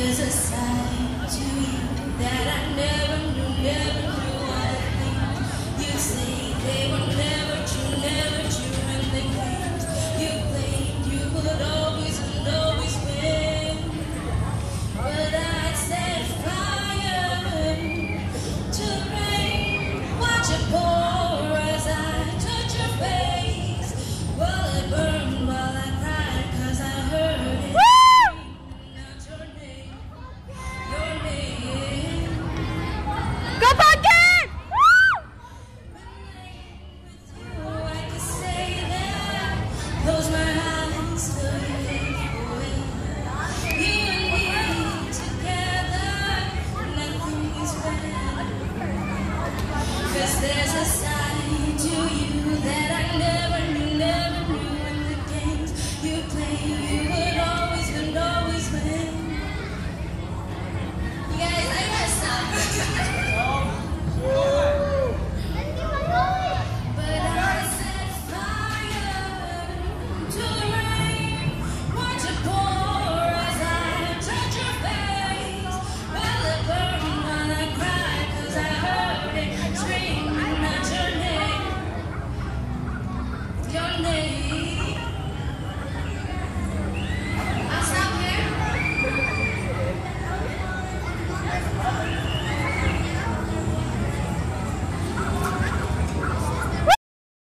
there's a side to you that I never knew I think. You say they were never true, and they claimed you claimed you would always win. But I set fire to rain, watch it pour as I touch your face. Well, it burned while I cried 'cause I heard it. Not your name. Go Pumpkin! With you, I could say that. Close my eyes till you live away. You and me together, nothing is better. 'Cause there's a side to you that I never knew in the games you play. You would always win. You guys, I gotta stop.